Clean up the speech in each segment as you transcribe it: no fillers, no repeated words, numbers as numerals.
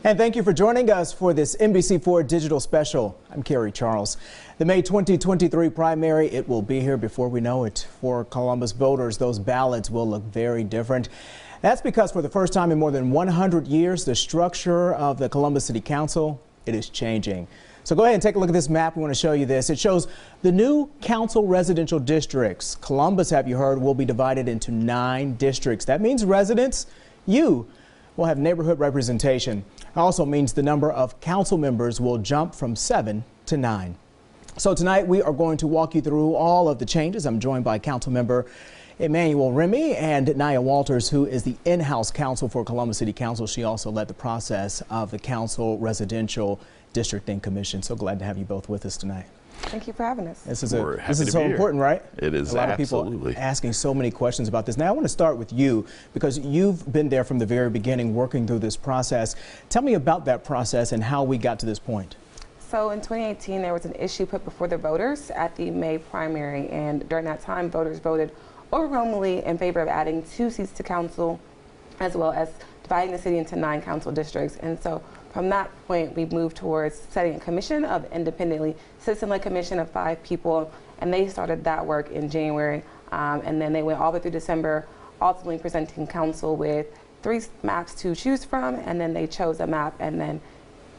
And thank you for joining us for this NBC4 digital special. I'm Kerry Charles. The May 2023 primary, it will be here before we know it. For Columbus voters, those ballots will look very different. That's because for the first time in more than 100 years, the structure of the Columbus City Council, it is changing. So go ahead and take a look at this map. We want to show you this. It shows the new council residential districts. Columbus, have you heard, will be divided into 9 districts. That means residents, you will have neighborhood representation. It also means the number of council members will jump from 7 to 9. So tonight we are going to walk you through all of the changes. I'm joined by council member Emmanuel Remy and Nia Walters, who is the in-house counsel for Columbus City Council. She also led the process of the council residential districting commission. So glad to have you both with us tonight. Thank you for having us. This is so important, right? It is. A lot of people asking so many questions about this. Now I want to start with you because you've been there from the very beginning working through this process. Tell me about that process and how we got to this point. So in 2018, there was an issue put before the voters at the May primary, and during that time, voters voted overwhelmingly in favor of adding 2 seats to council, as well as dividing the city into 9 council districts. And so from that point, we moved towards setting a commission of independently citizen-led commission of 5 people, and they started that work in January. And then they went all the way through December, ultimately presenting council with 3 maps to choose from, and then they chose a map, and then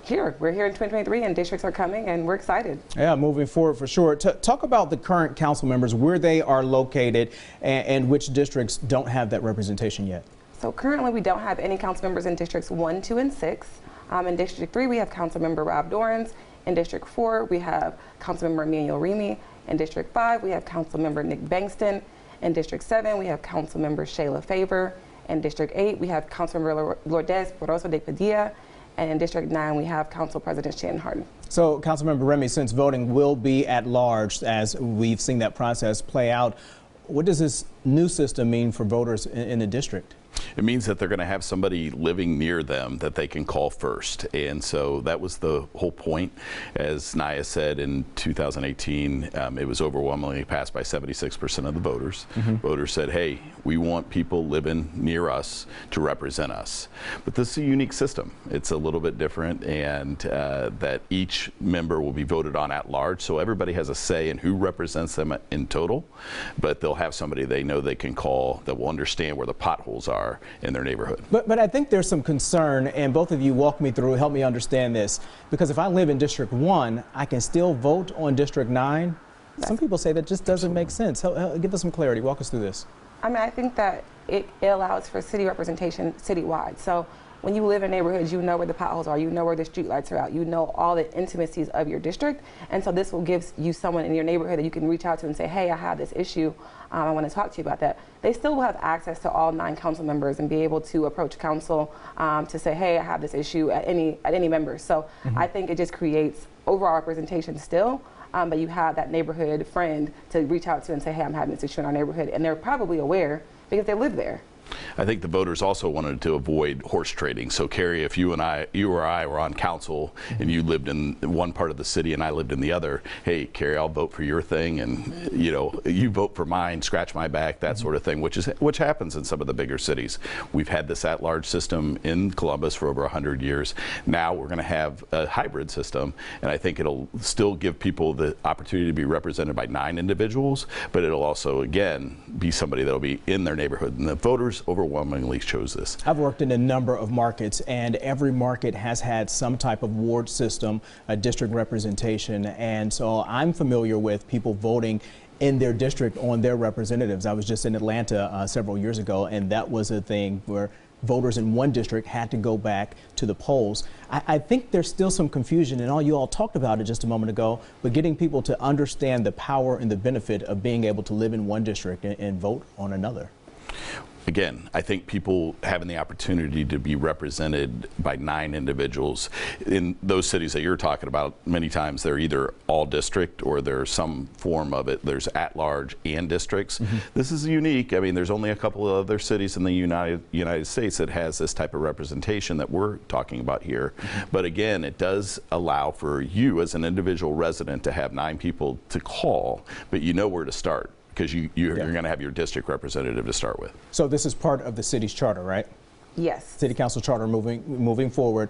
we're here in 2023 and districts are coming and we're excited. Yeah, moving forward for sure. Talk about the current council members, where they are located and which districts don't have that representation yet. So currently we don't have any council members in districts 1, 2, and 6. In District 3 we have council member Rob Dorans. In District 4 we have council member Emmanuel Remy. In District 5 we have council member Nick Bankston. In District 7 we have council member Shayla Favor. In District 8 we have council member Lourdes Poroso de Padilla. And in District 9, we have Council President Shannon Harden. So, Councilmember Remy, since voting will be at large, as we've seen that process play out, what does this new system mean for voters in the district? It means that they're going to have somebody living near them that they can call first. And so that was the whole point. As Nia said, in 2018, it was overwhelmingly passed by 76% of the voters. Voters said, hey, we want people living near us to represent us. But this is a unique system. It's a little bit different, and that each member will be voted on at large. So everybody has a say in who represents them in total. But they'll have somebody they know they can call that will understand where the potholes are in their neighborhood. But I think there's some concern, and both of you walk me through, help me understand this, because if I live in District 1, I can still vote on District 9. Some people say that just doesn't make sense. Give us some clarity. Walk us through this. I mean, I think that it allows for city representation citywide. So when you live in neighborhoods, you know where the potholes are, you know where the street lights are out, you know all the intimacies of your district. And so this will give you someone in your neighborhood that you can reach out to and say, hey, I have this issue. I want to talk to you about that. They still will have access to all 9 council members and be able to approach council to say, hey, I have this issue at any member. So I think it just creates overall representation still, but you have that neighborhood friend to reach out to and say, hey, I'm having this issue in our neighborhood. And they're probably aware because they live there. I think the voters also wanted to avoid horse trading. So, Kerry, if you or I were on council and you lived in one part of the city and I lived in the other, hey, Kerry, I'll vote for your thing, and you vote for mine, scratch my back, that sort of thing, which happens in some of the bigger cities. We've had this at-large system in Columbus for over 100 years. Now we're going to have a hybrid system, and I think it'll still give people the opportunity to be represented by 9 individuals, but it'll also, again, be somebody that'll be in their neighborhood. And the voters overwhelmingly chose this. I've worked in a number of markets, and every market has had some type of ward system, a district representation, and so I'm familiar with people voting in their district on their representatives. I was just in Atlanta several years ago, and that was a thing where voters in one district had to go back to the polls. I think there's still some confusion, and all you all talked about it just a moment ago, but getting people to understand the power and the benefit of being able to live in one district and vote on another. Again, I think people having the opportunity to be represented by 9 individuals in those cities that you're talking about, many times they're either all district or there's some form of it. There's at-large and districts. This is unique. I mean, there's only a couple of other cities in the United States that has this type of representation that we're talking about here. But again, it does allow for you as an individual resident to have 9 people to call, but you know where to start, because you're going to have your district representative to start with. So this is part of the city's charter, right? Yes. City Council charter moving forward.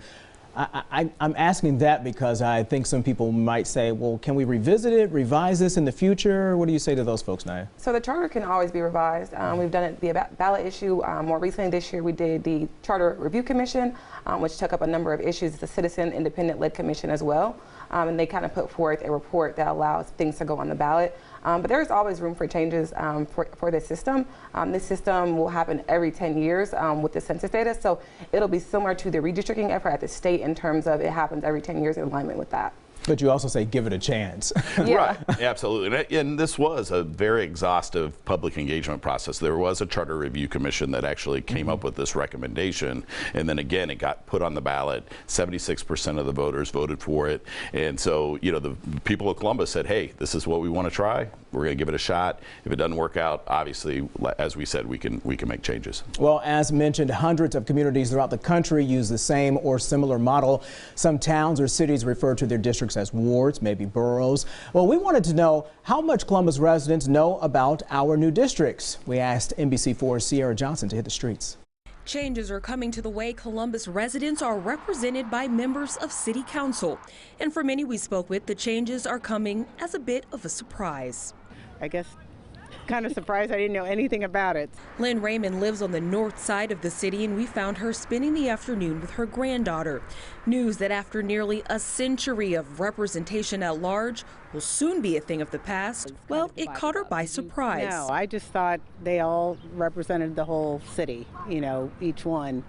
I'm asking that because I think some people might say, well, can we revisit it, revise this in the future? What do you say to those folks, Naya? So the charter can always be revised. We've done it via ballot issue. More recently this year, we did the Charter Review Commission, which took up a number of issues. It's a citizen independent-led commission as well. And they kind of put forth a report that allows things to go on the ballot. But there's always room for changes for this system. This system will happen every 10 years with the census data. So it'll be similar to the redistricting effort at the state in terms of it happens every 10 years in alignment with that. But you also say give it a chance. Yeah. Right, absolutely. And this was a very exhaustive public engagement process. There was a Charter Review Commission that actually came up with this recommendation. And then again, it got put on the ballot. 76% of the voters voted for it. And so, you know, the people of Columbus said, hey, this is what we want to try. We're going to give it a shot. If it doesn't work out, obviously, as we said, we can make changes. Well, as mentioned, hundreds of communities throughout the country use the same or similar model. Some towns or cities refer to their districts as wards, maybe boroughs. Well, we wanted to know how much Columbus residents know about our new districts. We asked NBC4's Sierra Johnson to hit the streets. Changes are coming to the way Columbus residents are represented by members of City Council. And for many we spoke with, the changes are coming as a bit of a surprise. I guess kind of surprised I didn't know anything about it. Lynn Raymond lives on the north side of the city, and we found her spending the afternoon with her granddaughter. News that after nearly a century of representation at large will soon be a thing of the past, well, it caught her by surprise. No, I just thought they all represented the whole city, you know, each one,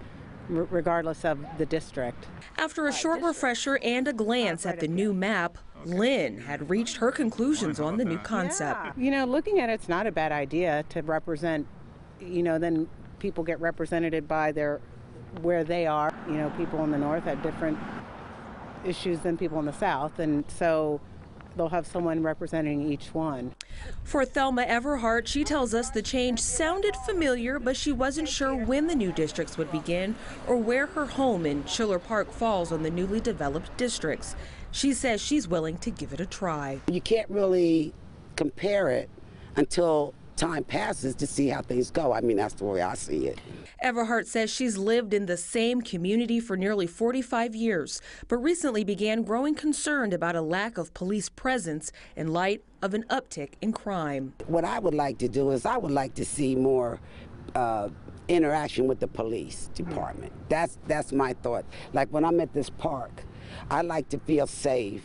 regardless of the district. After a short refresher and a glance at the new map, Lynn had reached her conclusions on the new concept. Yeah. You know, looking at it's not a bad idea to represent, you know, then people get represented by where they are. You know, people in the north have different issues than people in the south, and so they'll have someone representing each one. For Thelma Everhart, she tells us the change sounded familiar, but she wasn't sure when the new districts would begin or where her home in Schiller Park falls on the newly developed districts. She says she's willing to give it a try. You can't really compare it until time passes to see how things go. I mean, that's the way I see it. Everhart says she's lived in the same community for nearly 45 years, but recently began growing concerned about a lack of police presence in light of an uptick in crime. What I would like to do is I would like to see more interaction with the police department. That's my thought. Like when I'm at this park, I like to feel safe.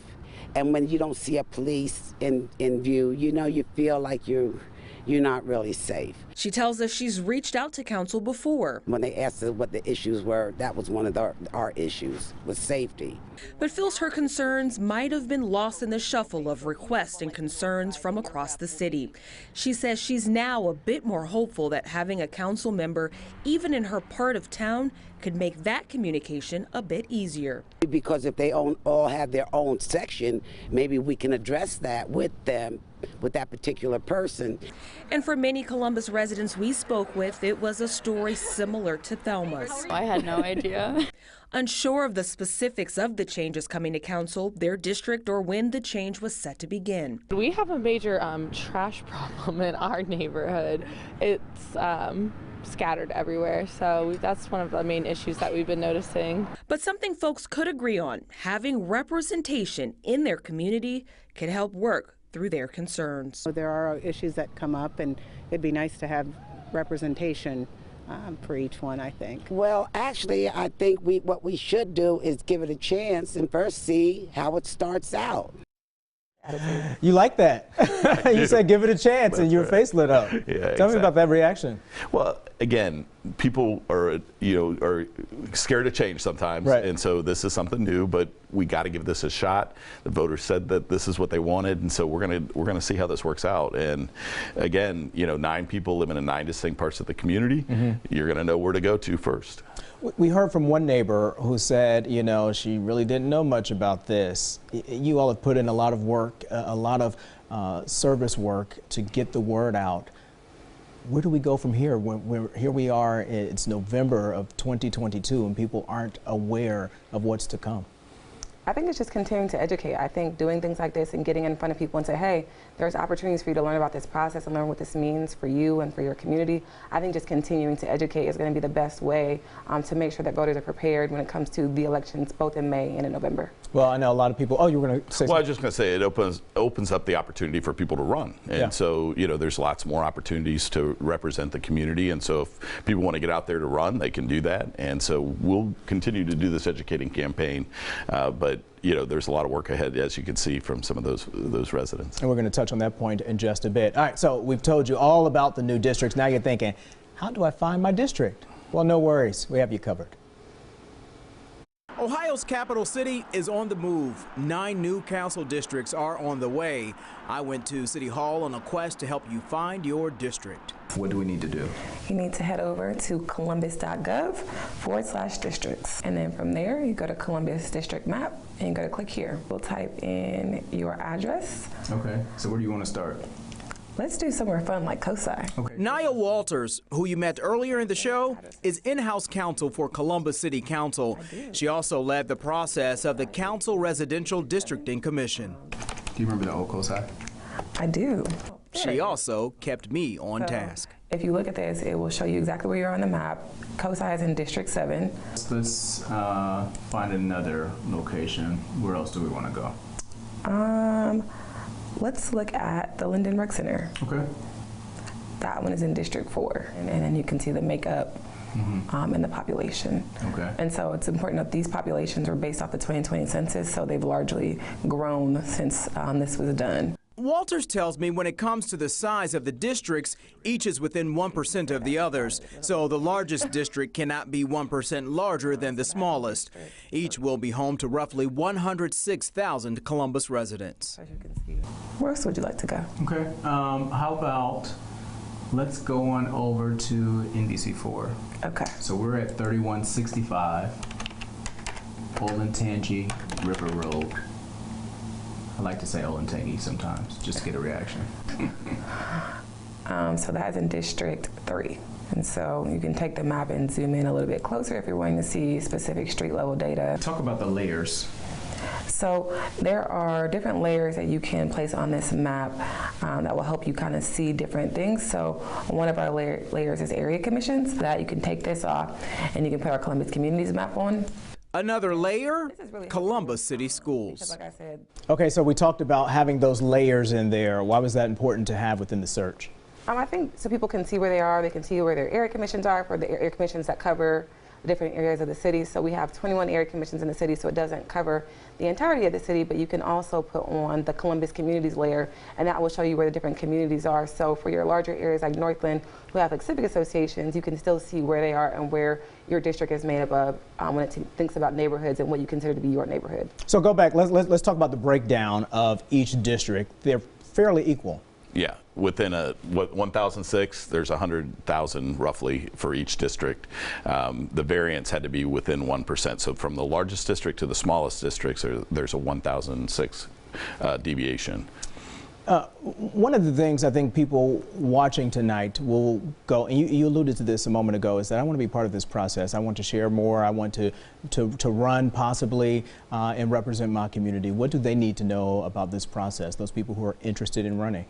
And when you don't see a police in view, you know, you feel like you're not really safe. She tells us she's reached out to council before. When they asked her what the issues were, that was one of our issues, was safety. But feels her concerns might have been lost in the shuffle of requests and concerns from across the city. She says she's now a bit more hopeful that having a council member, even in her part of town, could make that communication a bit easier. Because if they all have their own section, maybe we can address that with them, with that particular person. And for many Columbus residents we spoke with, it was a story similar to Thelma's. I had no idea. Unsure of the specifics of the changes coming to council, their district, or when the change was set to begin. We have a major trash problem in our neighborhood. It's scattered everywhere, so that's one of the main issues that we've been noticing. But something folks could agree on, having representation in their community could help work through their concerns. There are issues that come up, and it'd be nice to have representation for each one, I think. Well, actually, I think what we should do is give it a chance and first see how it starts out. You like that? You said give it a chance. That's and your face lit up. Yeah, Tell me about that reaction. Well, again, people are scared to change sometimes, right. And so this is something new, but we got to give this a shot. The voters said that this is what they wanted, and so we're gonna see how this works out. And again, 9 people living in 9 distinct parts of the community. Mm-hmm. You're gonna know where to go to first. We heard from one neighbor who said, she really didn't know much about this. You all have put in a lot of work, a lot of service work to get the word out. Where do we go from here? Here we are, it's November of 2022, and people aren't aware of what's to come. I think it's just continuing to educate. I think doing things like this and getting in front of people and say, hey, there's opportunities for you to learn about this process and learn what this means for you and for your community. I think just continuing to educate is going to be the best way to make sure that voters are prepared when it comes to the elections, both in May and in November. Well, I know a lot of people, oh, you were going to say something. Well, I was just going to say it opens up the opportunity for people to run. And so, you know, there's lots more opportunities to represent the community. And so if people want to get out there to run, they can do that. And so we'll continue to do this educating campaign. But you know, there's a lot of work ahead, as you can see from some of those residents. And we're going to touch on that point in just a bit. All right, so we've told you all about the new districts. Now you're thinking, how do I find my district? Well, no worries. We have you covered. Ohio's capital city is on the move. 9 new council districts are on the way. I went to City Hall on a quest to help you find your district. What do we need to do? You need to head over to columbus.gov/districts. And then from there, you go to Columbus District Map and you go to click here. We'll type in your address. Okay, so where do you want to start? Let's do somewhere fun like COSI. Okay. Nia Walters, who you met earlier in the show, is in-house counsel for Columbus City Council. She also led the process of the Council Residential Districting Commission. Do you remember the old COSI? I do. She also kept me on task. If you look at this, it will show you exactly where you are on the map. COSI is in District 7. Let's find another location. Where else do we want to go? Let's look at the Linden Rec Center. Okay. That one is in District 4, and then you can see the makeup and the population. Okay. And so it's important that these populations were based off the 2020 census, so they've largely grown since this was done. Walters tells me when it comes to the size of the districts, each is within 1% of the others. So the largest district cannot be 1% larger than the smallest. Each will be home to roughly 106,000 Columbus residents. As you can see. Where else would you like to go? Okay, how about let's go on over to NBC4. Okay. So we're at 3165 Olentangy River Road. I like to say Olentangy sometimes, just to get a reaction. So that's in District 3. And so you can take the map and zoom in a little bit closer if you're wanting to see specific street level data. Talk about the layers. So there are different layers that you can place on this map that will help you kind of see different things. So one of our layers is area commissions, that you can take this off and you can put our Columbus Communities map on. Another layer, really Columbus City Schools. Because like I said, Okay, so we talked about having those layers in there. Why was that important to have within the search? I think so people can see where they are, they can see where their area commissions are for the area commissions that cover the different areas of the city. So we have 21 area commissions in the city, so it doesn't cover the entirety of the city, but you can also put on the Columbus Communities layer, and that will show you where the different communities are. So for your larger areas like Northland, who have like civic associations, you can still see where they are and where your district is made up of when it thinks about neighborhoods and what you consider to be your neighborhood. So go back, let's talk about the breakdown of each district. They're fairly equal. Yeah, within 1,006, there's 100,000 roughly for each district. The variance had to be within 1%. So from the largest district to the smallest districts, there's a 1,006 deviation. One of the things I think people watching tonight will go, and you alluded to this a moment ago, is that I want to be part of this process. I want to share more. I want to run possibly and represent my community. What do they need to know about this process, those people who are interested in running?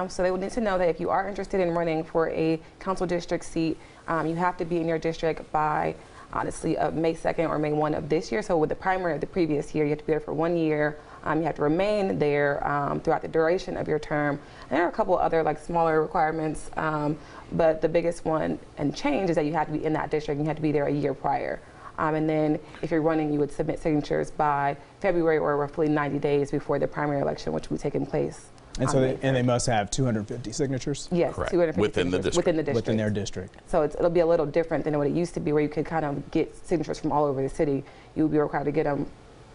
So they would need to know that if you are interested in running for a council district seat, you have to be in your district by, honestly, May 2nd or May 1 of this year. So with the primary of the previous year, you have to be there for 1 year. You have to remain there throughout the duration of your term. And there are a couple other like smaller requirements, but the biggest one and change is that you have to be in that district and you have to be there a year prior. And then if you're running, you would submit signatures by February or roughly 90 days before the primary election, which will be taking place. And so they must have 250 signatures? Yes, correct. 250 within the district. Within their district. So it'll be a little different than what it used to be, where you could kind of get signatures from all over the city. You would be required to get them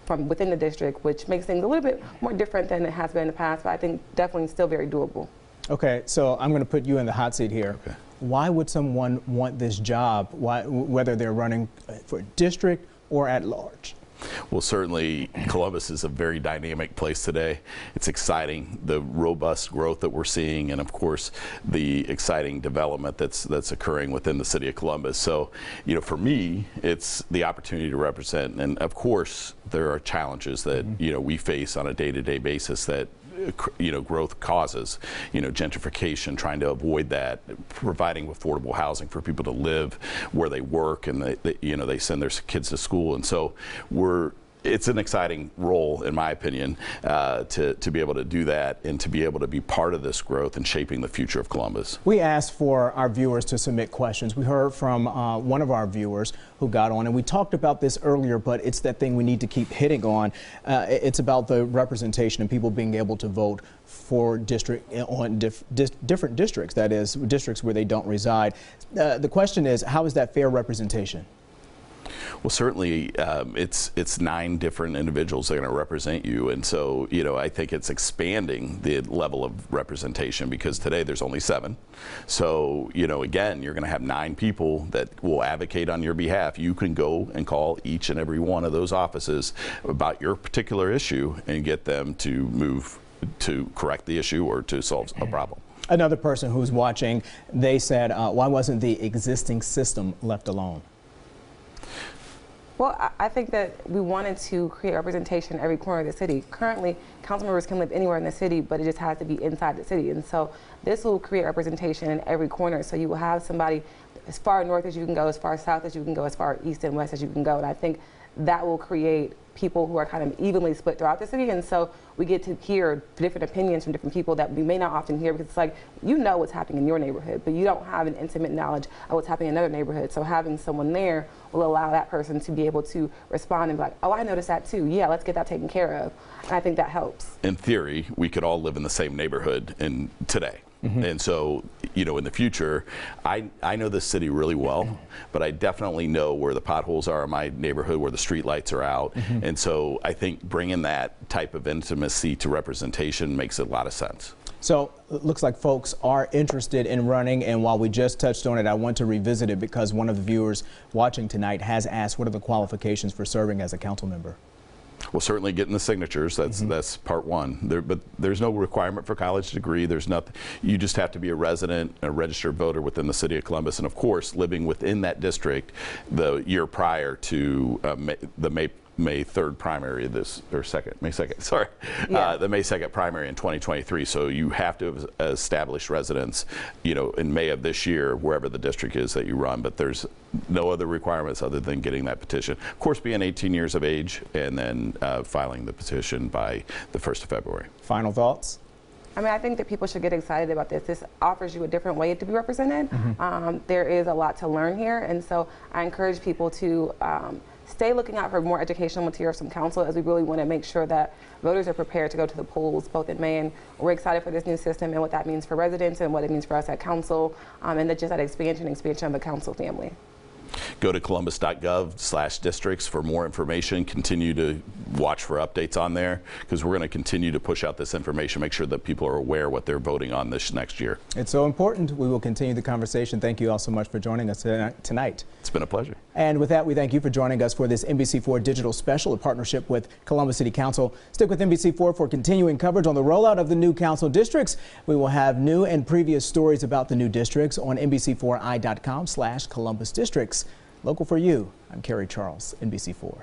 from within the district, which makes things a little bit more different than it has been in the past, but I think definitely still very doable. Okay, so I'm going to put you in the hot seat here. Okay. Why would someone want this job, whether they're running for district or at large? Well, certainly Columbus is a very dynamic place today. It's exciting, the robust growth that we're seeing, and of course the exciting development that's occurring within the city of Columbus. So, you know, for me, it's the opportunity to represent, and of course there are challenges that you know we face on a day-to-day basis that you know growth causes, you know, gentrification, trying to avoid that, providing affordable housing for people to live where they work, and they you know they send their kids to school, and so it's an exciting role, in my opinion, to be able to do that and to be able to be part of this growth and shaping the future of Columbus. We asked for our viewers to submit questions. We heard from one of our viewers who got on, and we talked about this earlier, but it's that thing we need to keep hitting on. It's about the representation and people being able to vote for different districts, that is, districts where they don't reside. The question is, how is that fair representation? Well, certainly it's 9 different individuals that are going to represent you, and so you know I think it's expanding the level of representation, because today there's only 7. So you know, again, you're going to have 9 people that will advocate on your behalf. You can go and call each and every one of those offices about your particular issue and get them to move to correct the issue or to solve a problem. Another person who's watching, they said, why wasn't the existing system left alone? Well, I think that we wanted to create representation in every corner of the city. Currently, council members can live anywhere in the city, but it just has to be inside the city. And so this will create representation in every corner. So you will have somebody as far north as you can go, as far south as you can go, as far east and west as you can go. And I think that will create people who are kind of evenly split throughout the city, and so we get to hear different opinions from different people that we may not often hear, because it's like, you know what's happening in your neighborhood, but you don't have an intimate knowledge of what's happening in another neighborhood. So having someone there will allow that person to be able to respond and be like, oh, I noticed that too. Yeah, let's get that taken care of. And I think that helps. In theory, we could all live in the same neighborhood today. And so, you know, in the future, I know this city really well, but I definitely know where the potholes are in my neighborhood, where the street lights are out. And so I think bringing that type of intimacy to representation makes a lot of sense. So it looks like folks are interested in running, and while we just touched on it, I want to revisit it because one of the viewers watching tonight has asked, what are the qualifications for serving as a council member? Well, certainly getting the signatures, that's part one. But there's no requirement for college degree. There's nothing. You just have to be a resident, a registered voter within the city of Columbus, and of course, living within that district the year prior to the May 3rd primary, May 2nd, sorry, yeah. The May 2nd primary in 2023. So you have to have established residence, you know, in May of this year, wherever the district is that you run. But there's no other requirements other than getting that petition. Of course, being 18 years of age, and then filing the petition by the 1st of February. Final thoughts? I mean, I think that people should get excited about this. This offers you a different way to be represented. There is a lot to learn here, and so I encourage people to stay looking out for more educational materials from council, as we really want to make sure that voters are prepared to go to the polls both in May, and we're excited for this new system and what that means for residents and what it means for us at council, and just that expansion of the council family. Go to columbus.gov/districts for more information. Continue to watch for updates on there, because we're going to continue to push out this information, make sure that people are aware what they're voting on this next year. It's so important. We will continue the conversation. Thank you all so much for joining us tonight. It's been a pleasure. And with that, we thank you for joining us for this NBC4 Digital Special, a partnership with Columbus City Council. Stick with NBC4 for continuing coverage on the rollout of the new council districts. We will have new and previous stories about the new districts on NBC4i.com/Columbus Districts. Local for you, I'm Kerry Charles, NBC4.